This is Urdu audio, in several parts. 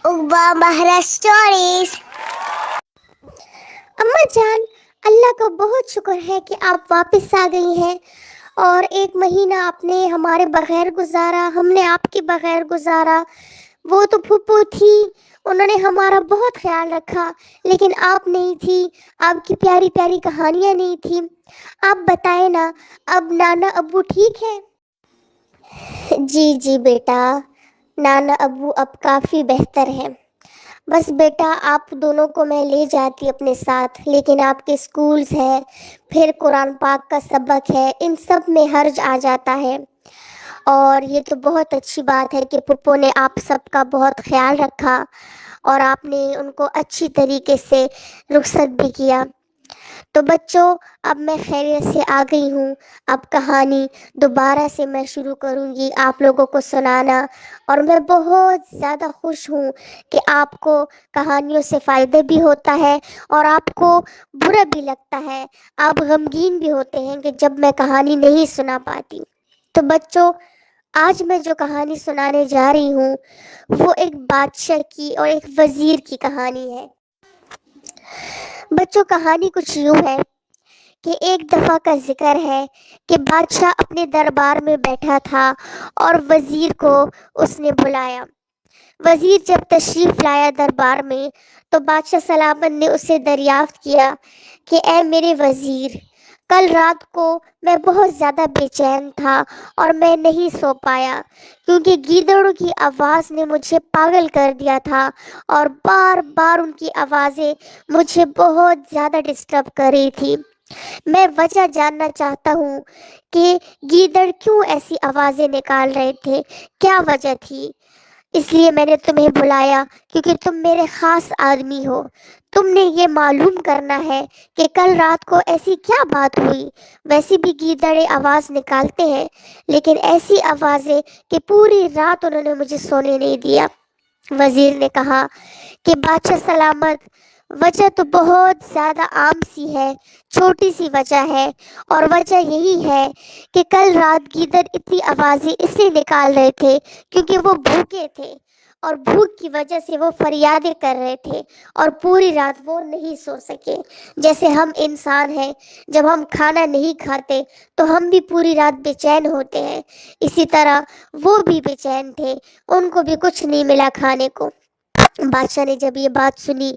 عقبہ مہرا اسٹوریز۔ اماں جان، اللہ کا بہت شکر ہے کہ آپ واپس آ گئی ہیں، اور 1 مہینہ آپ نے ہمارے بغیر گزارا، ہم نے آپ کے بغیر گزارا۔ وہ تو پھپھو تھی، انہوں نے ہمارا بہت خیال رکھا، لیکن آپ نہیں تھی، آپ کی پیاری پیاری کہانیاں نہیں تھیں۔ آپ بتائیں نا، اب نانا ابو ٹھیک ہے؟ جی بیٹا، نانا ابو اب کافی بہتر ہیں۔ بس بیٹا، آپ دونوں کو میں لے جاتی اپنے ساتھ، لیکن آپ کے سکولز ہیں، پھر قرآن پاک کا سبق ہے، ان سب میں حرج آ جاتا ہے۔ اور یہ تو بہت اچھی بات ہے کہ پھپھو نے آپ سب کا بہت خیال رکھا اور آپ نے ان کو اچھی طریقے سے رخصت بھی کیا۔ تو بچوں، اب میں خیریت سے آ گئی ہوں۔ اب کہانی دوبارہ سے میں شروع کروں گی آپ لوگوں کو سنانا، اور میں بہت زیادہ خوش ہوں کہ آپ کو کہانیوں سے فائدہ بھی ہوتا ہے اور آپ کو برا بھی لگتا ہے، آپ غمگین بھی ہوتے ہیں کہ جب میں کہانی نہیں سنا پاتی۔ تو بچوں، آج میں جو کہانی سنانے جا رہی ہوں وہ ایک بادشاہ کی اور ایک وزیر کی کہانی ہے۔ بچوں، کہانی کچھ یوں ہے کہ ایک دفعہ کا ذکر ہے کہ بادشاہ اپنے دربار میں بیٹھا تھا اور وزیر کو اس نے بلایا۔ وزیر جب تشریف لایا دربار میں تو بادشاہ سلامت نے اسے دریافت کیا کہ اے میرے وزیر، کل رات کو میں بہت زیادہ بے چین تھا اور میں نہیں سو پایا، کیونکہ گیدڑوں کی آواز نے مجھے پاگل کر دیا تھا، اور بار بار ان کی آوازیں مجھے بہت زیادہ ڈسٹرب کر رہی تھی۔ میں وجہ جاننا چاہتا ہوں کہ گیدڑ کیوں ایسی آوازیں نکال رہے تھے، کیا وجہ تھی؟ اس لیے میں نے تمہیں بلایا کیونکہ تم میرے خاص آدمی ہو۔ تم نے یہ معلوم کرنا ہے کہ کل رات کو ایسی کیا بات ہوئی۔ ویسے بھی گیدڑیں آواز نکالتے ہیں، لیکن ایسی آوازیں کہ پوری رات انہوں نے مجھے سونے نہیں دیا۔ وزیر نے کہا کہ بادشاہ سلامت، وجہ تو بہت زیادہ عام سی ہے، چھوٹی سی وجہ ہے، اور وجہ یہی ہے کہ کل رات گیدڑ اتنی آوازیں اس لیے نکال رہے تھے کیونکہ وہ بھوکے تھے، اور بھوک کی وجہ سے وہ فریادیں کر رہے تھے، اور پوری رات وہ نہیں سو سکے۔ جیسے ہم انسان ہیں، جب ہم کھانا نہیں کھاتے تو ہم بھی پوری رات بے چین ہوتے ہیں، اسی طرح وہ بھی بے چین تھے، ان کو بھی کچھ نہیں ملا کھانے کو۔ بادشاہ نے جب یہ بات سنی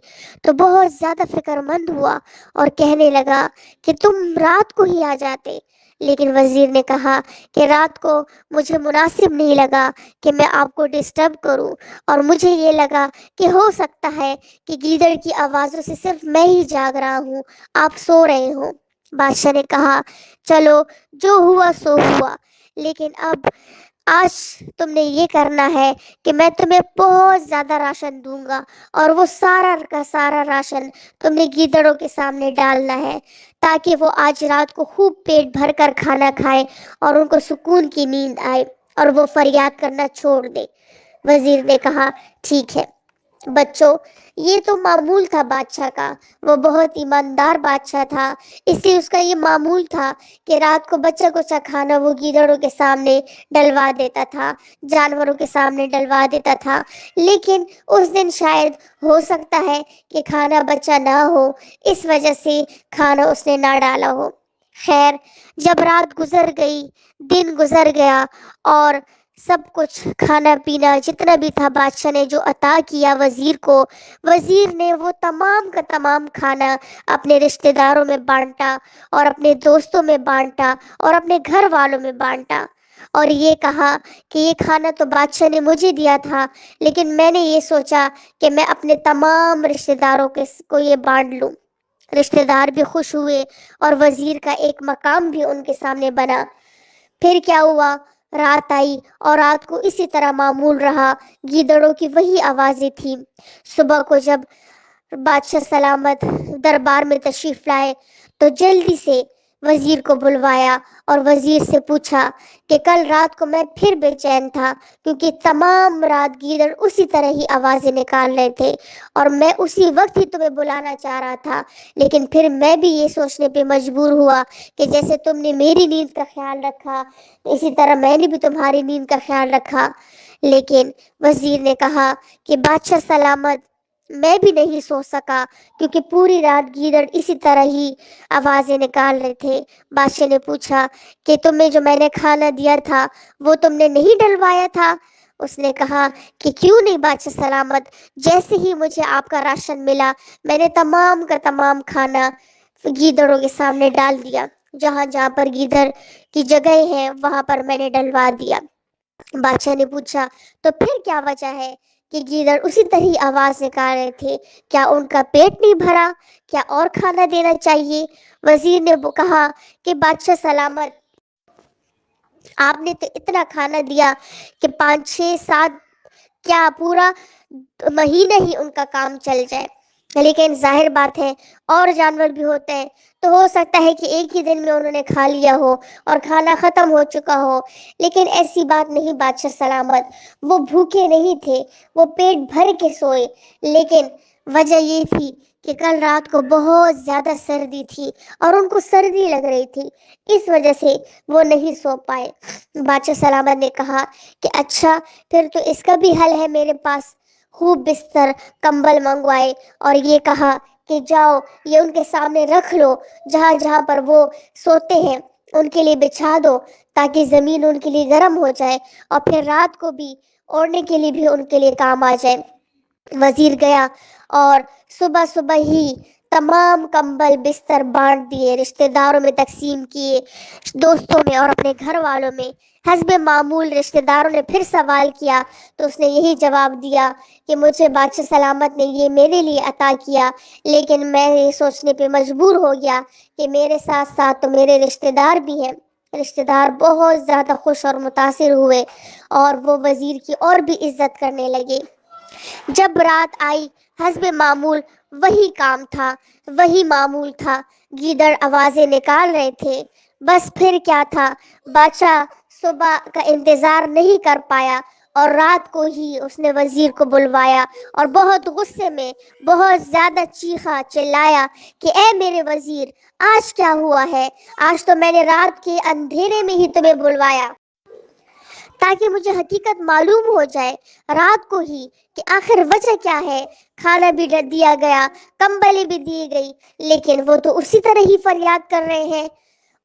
تو بہت زیادہ فکر مند ہوا اور کہنے لگا کہ تم رات کو ہی آ جاتے۔ لیکن وزیر نے کہا کہ رات کو مجھے مناسب نہیں لگا کہ میں آپ کو ڈسٹرب کروں، اور مجھے یہ لگا کہ ہو سکتا ہے کہ گیدڑ کی آوازوں سے صرف میں ہی جاگ رہا ہوں، آپ سو رہے ہوں۔ بادشاہ نے کہا چلو، جو ہوا سو ہوا، لیکن اب آج تم نے یہ کرنا ہے کہ میں تمہیں بہت زیادہ راشن دوں گا، اور وہ سارا کا سارا راشن تم نے گیدڑوں کے سامنے ڈالنا ہے، تاکہ وہ آج رات کو خوب پیٹ بھر کر کھانا کھائے اور ان کو سکون کی نیند آئے اور وہ فریاد کرنا چھوڑ دے۔ وزیر نے کہا ٹھیک ہے۔ بچوں، یہ تو معمول تھا بادشاہ کا، وہ بہت ایماندار بادشاہ تھا، اس لیے اس کا یہ معمول تھا کہ رات کو بچہ کچا کھانا وہ گیدڑوں کے سامنے ڈلوا دیتا تھا، جانوروں کے سامنے ڈلوا دیتا تھا۔ لیکن اس دن شاید ہو سکتا ہے کہ کھانا بچا نہ ہو، اس وجہ سے کھانا اس نے نہ ڈالا ہو۔ خیر، جب رات گزر گئی، دن گزر گیا، اور سب کچھ کھانا پینا جتنا بھی تھا بادشاہ نے جو عطا کیا وزیر کو، وزیر نے وہ تمام کا تمام کھانا اپنے رشتہ داروں میں بانٹا، اور اپنے دوستوں میں بانٹا، اور اپنے گھر والوں میں بانٹا، اور یہ کہا کہ یہ کھانا تو بادشاہ نے مجھے دیا تھا، لیکن میں نے یہ سوچا کہ میں اپنے تمام رشتہ داروں کو یہ بانٹ لوں۔ رشتہ دار بھی خوش ہوئے اور وزیر کا ایک مقام بھی ان کے سامنے بنا۔ پھر کیا ہوا، رات آئی اور رات کو اسی طرح معمول رہا، گیدڑوں کی وہی آوازیں تھیں۔ صبح کو جب بادشاہ سلامت دربار میں تشریف لائے تو جلدی سے وزیر کو بلوایا اور وزیر سے پوچھا کہ کل رات کو میں پھر بے چین تھا، کیونکہ تمام رات گیدڑ اسی طرح ہی آوازیں نکال رہے تھے، اور میں اسی وقت ہی تمہیں بلانا چاہ رہا تھا، لیکن پھر میں بھی یہ سوچنے پہ مجبور ہوا کہ جیسے تم نے میری نیند کا خیال رکھا، اسی طرح میں نے بھی تمہاری نیند کا خیال رکھا۔ لیکن وزیر نے کہا کہ بادشاہ سلامت، میں بھی نہیں سو سکا کیونکہ پوری رات گیدڑ اسی طرح ہی آوازیں نکال رہے تھے۔ بادشاہ نے پوچھا کہ تمہیں جو میں نے کھانا دیا تھا وہ تم نے نہیں ڈلوایا تھا؟ اس نے کہا کہ کیوں نہیں بادشاہ سلامت، جیسے ہی مجھے آپ کا راشن ملا میں نے تمام کا تمام کھانا گیدڑوں کے سامنے ڈال دیا، جہاں جہاں پر گیدڑ کی جگہ ہے وہاں پر میں نے ڈلوا دیا۔ بادشاہ نے پوچھا تو پھر کیا وجہ ہے کہ گیدڑ اسی طرح آواز نکال رہے تھے؟ کیا ان کا پیٹ نہیں بھرا؟ کیا اور کھانا دینا چاہیے؟ وزیر نے کہا کہ بادشاہ سلامت، آپ نے تو اتنا کھانا دیا کہ 5 6 7 کیا پورا مہینہ ہی ان کا کام چل جائے، لیکن ظاہر بات ہے اور جانور بھی ہوتے ہیں، تو ہو سکتا ہے کہ ایک ہی دن میں انہوں نے کھا لیا ہو اور کھانا ختم ہو چکا ہو، لیکن ایسی بات نہیں بادشاہ سلامت، وہ بھوکے نہیں تھے، وہ پیٹ بھر کے سوئے، لیکن وجہ یہ تھی کہ کل رات کو بہت زیادہ سردی تھی اور ان کو سردی لگ رہی تھی، اس وجہ سے وہ نہیں سو پائے۔ بادشاہ سلامت نے کہا کہ اچھا، پھر تو اس کا بھی حل ہے میرے پاس۔ خوب بستر کمبل منگوائے اور یہ کہا کہ جاؤ یہ ان کے سامنے رکھ لو، جہاں جہاں پر وہ سوتے ہیں ان کے لیے بچھا دو تاکہ زمین ان کے لیے گرم ہو جائے اور پھر رات کو بھی اوڑھنے کے لیے بھی ان کے لیے کام آ جائے۔ وزیر گیا اور صبح صبح ہی تمام کمبل بستر بانٹ دیے، رشتہ داروں میں تقسیم کیے، دوستوں میں اور اپنے گھر والوں میں۔ حسب معمول رشتہ داروں نے پھر سوال کیا تو اس نے یہی جواب دیا کہ مجھے بادشاہ سلامت نے یہ میرے لیے عطا کیا، لیکن میں یہ سوچنے پہ مجبور ہو گیا کہ میرے ساتھ ساتھ تو میرے رشتہ دار بھی ہیں۔ رشتہ دار بہت زیادہ خوش اور متاثر ہوئے اور وہ وزیر کی اور بھی عزت کرنے لگے۔ جب رات آئی، حسب معمول وہی کام تھا، وہی معمول تھا، گیدڑ آوازیں نکال رہے تھے، بس پھر کیا تھا، بادشاہ صبح کا انتظار نہیں کر پایا اور رات کو ہی اس نے وزیر کو بلوایا اور بہت غصے میں بہت زیادہ چیخا چلایا کہ اے میرے وزیر، آج کیا ہوا ہے؟ آج تو میں نے رات کے اندھیرے میں ہی تمہیں بلوایا تاکہ مجھے حقیقت معلوم ہو جائے رات کو ہی کہ آخر وجہ کیا ہے۔ کھانا بھی دیا گیا، کمبلیں بھی دی گئی، لیکن وہ تو اسی طرح ہی فریاد کر رہے ہیں۔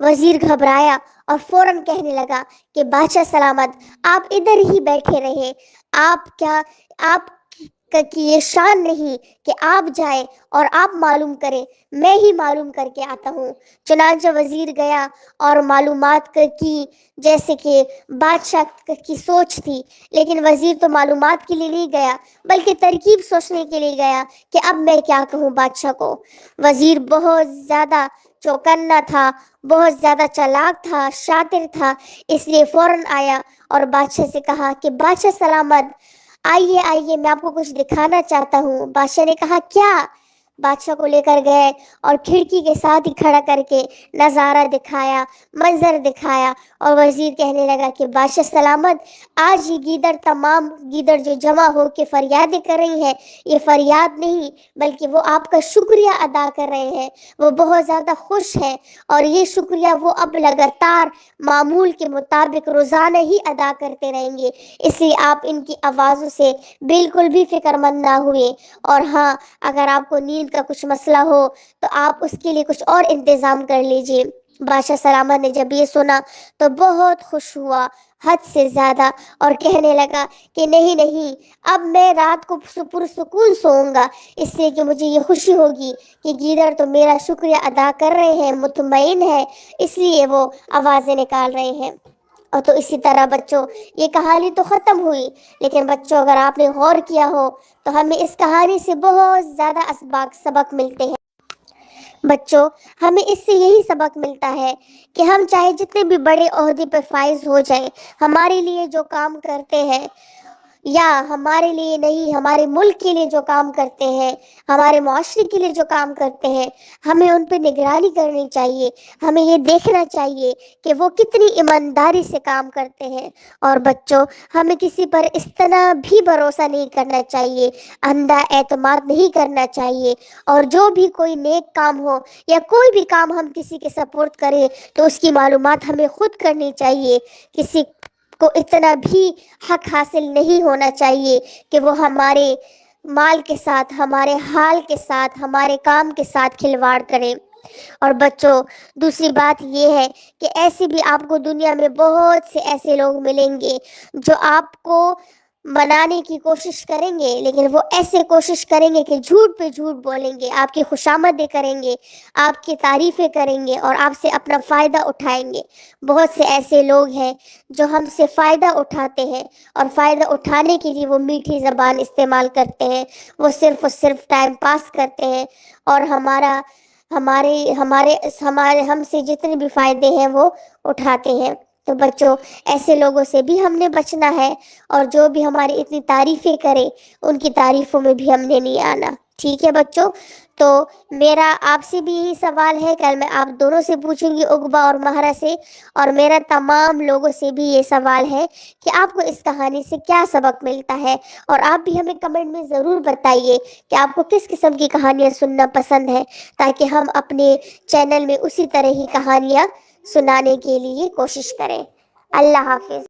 وزیر گھبرایا اور فوراً کہنے لگا کہ بادشاہ سلامت، آپ ادھر ہی بیٹھے رہے، آپ کی یہ شان نہیں کہ آپ جائیں اور آپ معلوم کریں، میں ہی معلوم کر کے آتا ہوں۔ چنانچہ وزیر گیا اور معلومات کی، جیسے کہ بادشاہ کی سوچ تھی، لیکن وزیر تو معلومات کے لیے نہیں گیا بلکہ ترکیب سوچنے کے لیے گیا کہ اب میں کیا کہوں بادشاہ کو۔ وزیر بہت زیادہ چوکنا تھا، بہت زیادہ چالاک تھا، شاطر تھا، اس لیے فوراً آیا اور بادشاہ سے کہا کہ بادشاہ سلامت، آئیے آئیے، میں آپ کو کچھ دکھانا چاہتا ہوں۔ بادشاہ نے کہا کیا؟ بادشاہ کو لے کر گئے اور کھڑکی کے ساتھ ہی کھڑا کر کے نظارہ دکھایا، منظر دکھایا، اور وزیر کہنے لگا کہ بادشاہ سلامت، آج یہ تمام گیدڑ جو جمع ہو کے فریادیں کر رہی ہیں، یہ فریاد نہیں بلکہ وہ آپ کا شکریہ ادا کر رہے ہیں، وہ بہت زیادہ خوش ہیں اور یہ شکریہ وہ اب لگاتار معمول کے مطابق روزانہ ہی ادا کرتے رہیں گے، اس لیے آپ ان کی آوازوں سے بالکل بھی فکر مند نہ ہوئے، اور ہاں، اگر آپ کو نیند کا کچھ مسئلہ ہو تو آپ اس کے لیے کچھ اور انتظام کر لیجئے۔ بادشاہ سلامت نے جب یہ سنا تو بہت خوش ہوا، حد سے زیادہ، اور کہنے لگا کہ نہیں نہیں، اب میں رات کو پرسکون سوؤں گا، اس لیے کہ مجھے یہ خوشی ہوگی کہ گیدڑ تو میرا شکریہ ادا کر رہے ہیں، مطمئن ہے، اس لیے وہ آوازیں نکال رہے ہیں۔ اور تو اسی طرح بچوں، یہ کہانی تو ختم ہوئی، لیکن بچوں اگر آپ نے غور کیا ہو تو ہمیں اس کہانی سے بہت زیادہ سبق ملتے ہیں۔ بچوں، ہمیں اس سے یہی سبق ملتا ہے کہ ہم چاہے جتنے بھی بڑے عہدے پر فائز ہو جائیں، ہمارے لیے جو کام کرتے ہیں، یا ہمارے لیے نہیں، ہمارے ملک کے لیے جو کام کرتے ہیں، ہمارے معاشرے کے لیے جو کام کرتے ہیں، ہمیں ان پہ نگرانی کرنی چاہیے، ہمیں یہ دیکھنا چاہیے کہ وہ کتنی ایمانداری سے کام کرتے ہیں۔ اور بچوں، ہمیں کسی پر اس طرح بھی بھروسہ نہیں کرنا چاہیے، اندھا اعتماد نہیں کرنا چاہیے، اور جو بھی کوئی نیک کام ہو یا کوئی بھی کام ہم کسی کے سپورٹ کریں تو اس کی معلومات ہمیں خود کرنی چاہیے۔ کسی کو اتنا بھی حق حاصل نہیں ہونا چاہیے کہ وہ ہمارے مال کے ساتھ، ہمارے حال کے ساتھ، ہمارے کام کے ساتھ کھلواڑ کریں۔ اور بچوں، دوسری بات یہ ہے کہ ایسے بھی آپ کو دنیا میں بہت سے ایسے لوگ ملیں گے جو آپ کو منانے کی کوشش کریں گے، لیکن وہ ایسے کوشش کریں گے کہ جھوٹ پہ جھوٹ بولیں گے، آپ کی خوشامدیں کریں گے، آپ کی تعریفیں کریں گے اور آپ سے اپنا فائدہ اٹھائیں گے۔ بہت سے ایسے لوگ ہیں جو ہم سے فائدہ اٹھاتے ہیں، اور فائدہ اٹھانے کے لیے وہ میٹھی زبان استعمال کرتے ہیں، وہ صرف اور صرف ٹائم پاس کرتے ہیں، اور ہم سے جتنے بھی فائدے ہیں وہ اٹھاتے ہیں۔ تو بچوں، ایسے لوگوں سے بھی ہم نے بچنا ہے، اور جو بھی ہماری اتنی تعریفیں کرے ان کی تعریفوں میں بھی ہم نے نہیں آنا۔ ٹھیک ہے بچوں؟ تو میرا آپ سے بھی یہی سوال ہے، کل میں آپ دونوں سے پوچھوں گی، عقبہ اور ماہرہ سے، اور میرا تمام لوگوں سے بھی یہ سوال ہے کہ آپ کو اس کہانی سے کیا سبق ملتا ہے، اور آپ بھی ہمیں کمنٹ میں ضرور بتائیے کہ آپ کو کس قسم کی کہانیاں سننا پسند ہے، تاکہ ہم اپنے چینل میں اسی طرح ہی کہانیاں سنانے کے لیے کوشش کریں۔ اللہ حافظ۔